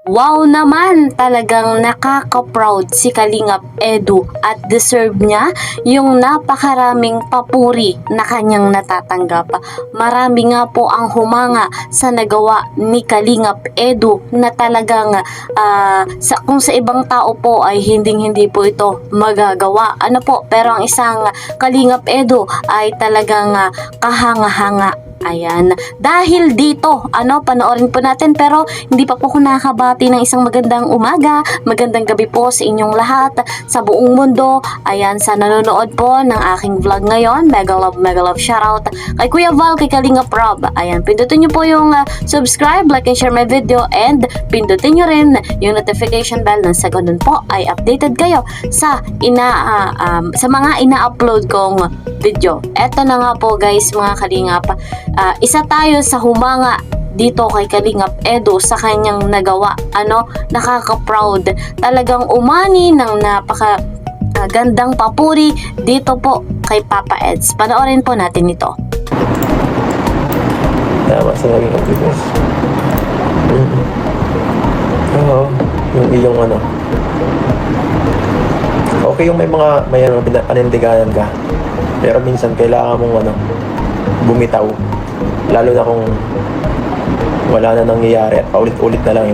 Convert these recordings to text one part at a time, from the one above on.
Wow naman, talagang nakaka-proud si Kalingap Edu at deserve niya yung napakaraming papuri na kanyang natatanggap. Marami nga po ang humanga sa nagawa ni Kalingap Edu na talagang kung sa ibang tao po ay hindi po ito magagawa. Ano po, pero ang isang Kalingap Edu ay talagang kahanga-hanga. Ayan. Dahil dito, panoorin po natin, pero hindi pa po ako nakakabati ng isang magandang umaga, magandang gabi po sa inyong lahat, sa buong mundo. Ayan, sa nanonood po ng aking vlog ngayon, mega love shoutout kay Kuya Val, kay Kalingap Rob. Ayan, pindutin nyo po yung subscribe, like, and share my video, and pindutin nyo rin yung notification bell nang sa ganun po ay updated kayo sa mga ina-upload kong video. Eto na nga po guys, mga Kalingap, isa tayo sa humanga dito kay Kalingap Edu sa kanyang nagawa. Nakaka-proud. Talagang umani ng gandang papuri dito po kay Papa Eds. Panoorin po natin ito. Tama sa naging activities. Oo, yung iyong okay yung may panindiganan ka. Pero minsan kailangan mong bumitaw. Lalo na kung wala na nangyayari at paulit-ulit na lang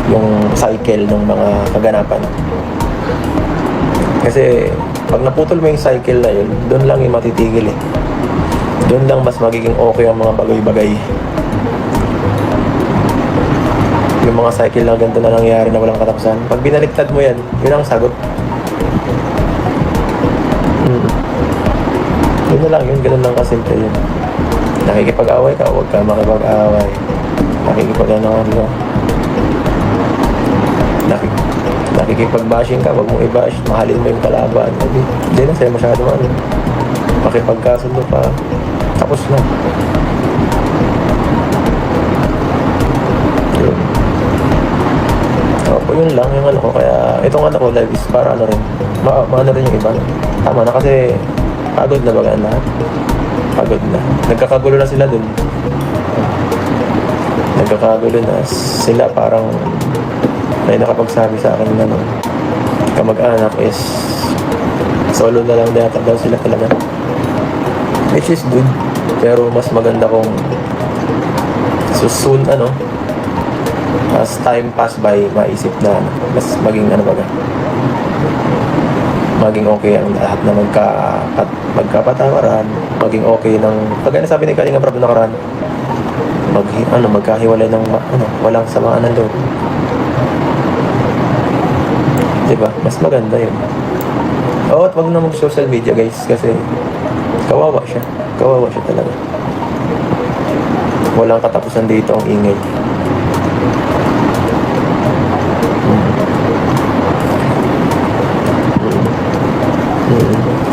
yung cycle ng mga kaganapan. Kasi pag naputol mo yung cycle na yun, doon lang yung matitigil eh. Doon lang mas magiging okay ang mga bagay-bagay. Yung mga cycle na ganito na nangyayari na walang katapusan. Pag binaliktad mo yan, yun ang sagot. Yun na lang yun, ganun lang kasimple yun. Nakikipag-away ka, huwag ka makipag-away. Nakikipag-bashing ka, huwag mong i-bash. Mahalin mo yung kalaban. Hindi na sa'yo masyado makipagkasundo pa. Tapos na. Yun. Opo, yun lang yung ko. Kaya itong ko live is para rin. Maano rin yung iba. Tama na kasi pagod na baga lahat. Pagod na. Nagkakagulo na sila dun. Nagkakagulo na sila, parang may nakapagsabi sa akin na kamag-anak is solo na lang data daw sila talaga. Which is good. Pero mas maganda kung soon as time pass by, maisip na mas maging maging okay ang lahat na magkapatawaran, maging okay ng pag sabi ni Kalingap Rob nakaraan, magkahiwalay ng walang samaan ng loob. Diba? Mas maganda yun. At wag na mag-social media guys, kasi kawawa siya talaga. Walang katapusan dito ang ingay.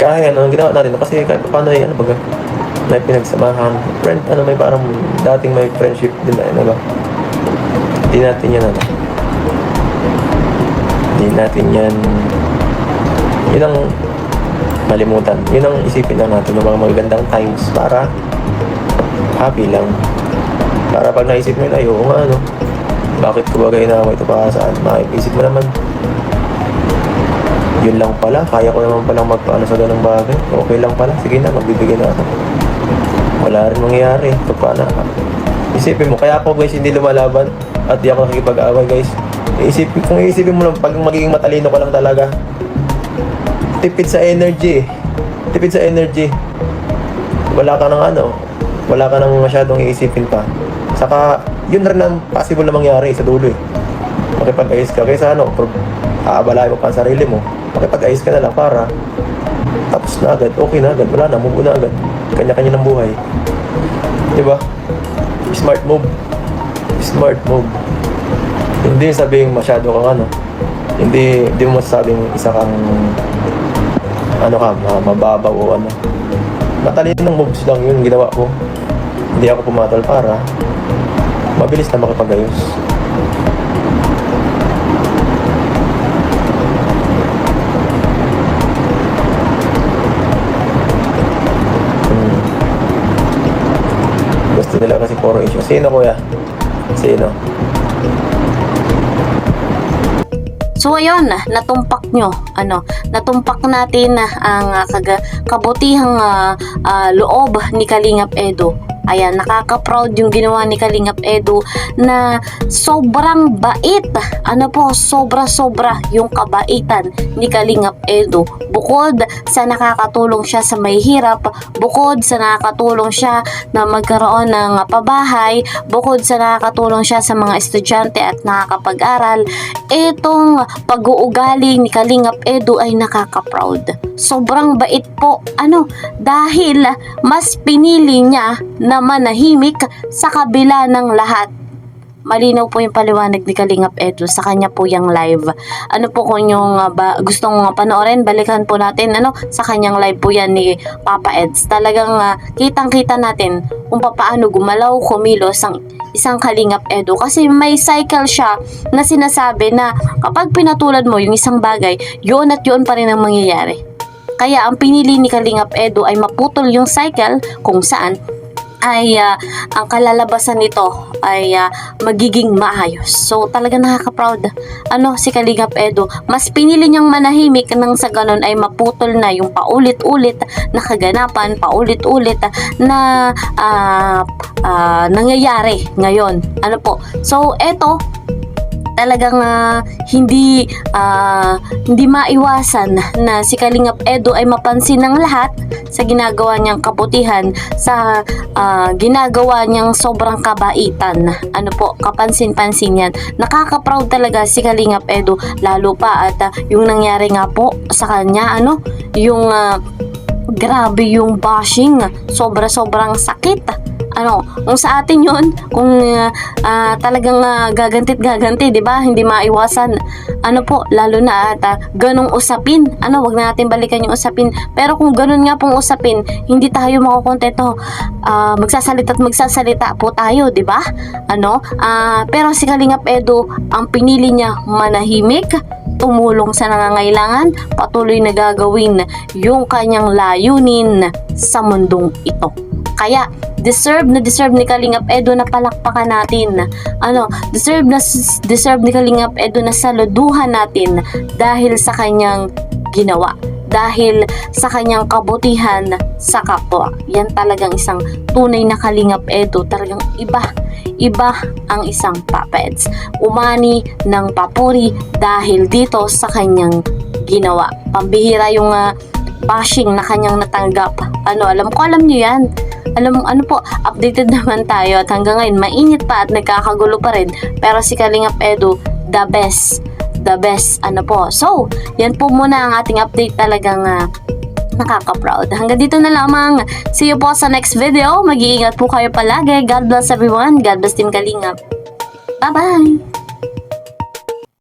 Kaya ang ginawa natin kasi kahit paano may pinagsamahan, friend, may parang dating may friendship din ba? Hindi natin yan yun ang malimutan. Yun ang isipin lang natin ng mga magagandang times para happy lang. Para pag naisip mo yun, oo nga bakit ko ba ginawa ito para saan? Maisip mo naman, yun lang pala, kaya ko naman palang magpaano sa ganang bagay. Okay lang pala, sige na, magbibigay na ako. Wala rin mangyayari. Paano? Isipin mo, kaya ako guys hindi lumalaban at di ako nakikipag-away guys. Kung iisipin mo lang, pag magiging matalino ka lang talaga, tipid sa energy. Wala ka nang masyadong iisipin pa. Saka, yun rin ang possible na mangyari sa dulo eh. Makipag-ayos ka, kaysa aabalahin mo pa ang sarili mo. Makipag-ayos ka na lang para tapos na agad, okay na agad, wala na, move na agad. Kanya-kanya ng buhay. Diba? Smart move. Hindi sabing masyado kang hindi mo masasabing isa kang mababaw o matalinong moves lang yun ginawa ko. Hindi ako pumatol para mabilis na makipag-ayos. Basta nila kasi puro issue. Sino kuya? Sino? So ayun, natumpak nyo, natumpak natin ang kabutihang loob ni Kalingap Edu. Ayan, nakaka-proud yung ginawa ni Kalingap Edu na sobrang bait. Sobra-sobra yung kabaitan ni Kalingap Edu. Bukod sa nakakatulong siya sa may hirap, bukod sa nakakatulong siya na magkaroon ng pabahay, bukod sa nakakatulong siya sa mga estudyante at nakakapag-aral, itong pag-uugali ni Kalingap Edu ay nakaka-proud. Sobrang bait po, dahil mas pinili niya na manahimik sa kabila ng lahat. Malinaw po yung paliwanag ni Kalingap Edu sa kanya po yung live. Kung yung gustong panoorin, balikan po natin sa kanyang live po yan ni Papa Eds. Talagang kitang-kita natin kung paano gumalaw, kumilos ang isang Kalingap Edu, kasi may cycle siya na sinasabi na kapag pinatulad mo yung isang bagay, yun at yun pa rin ang mangyayari. Kaya ang pinili ni Kalingap Edu ay maputol yung cycle kung saan ay ang kalalabasan nito ay magiging maayos. So talaga nakaka-proud si Kalingap Edu. Mas pinili niyang manahimik nang sa ganon ay maputol na yung paulit-ulit na kaganapan, paulit-ulit na nangyayari ngayon. So eto talagang hindi maiwasan na si Kalingap Edu ay mapansin ng lahat sa ginagawa niyang kabutihan, sa ginagawa niyang sobrang kabaitan. Kapansin-pansin yan. Nakaka-proud talaga si Kalingap Edu, lalo pa at yung nangyari nga po sa kanya, yung grabe yung bashing, sobrang sakit. Kung sa atin yun, kung talagang gaganti, di ba? Hindi maiwasan. Lalo na at ganong usapin. Wag na natin balikan yung usapin. Pero kung ganon nga pong usapin, hindi tayo makukontento. Magsasalita po tayo, di ba? Pero si Kalingap Edu, ang pinili niya manahimik, tumulong sa nangangailangan, patuloy na gagawin yung kanyang layunin sa mundong ito. Kaya deserve ni Kalingap Edu na palakpakan natin. Deserve ni Kalingap Edu na saluduhan natin dahil sa kanyang ginawa, dahil sa kanyang kabutihan sa kapwa. Yan talagang isang tunay na Kalingap Edu. Talagang iba ang isang Papa Eds. Umani ng papuri dahil dito sa kanyang ginawa. Pambihira yung bashing na kanyang natanggap. Alam niyo yan. Updated naman tayo at hanggang ngayon mainit pa at nagkakagulo pa rin, pero si Kalingap Edu the best. So yan po muna ang ating update. Talagang nakaka-proud. Hanggang dito na lamang. See you po sa next video. Mag-iingat po kayo palagi. God bless everyone. God bless Team Kalingap. Bye bye.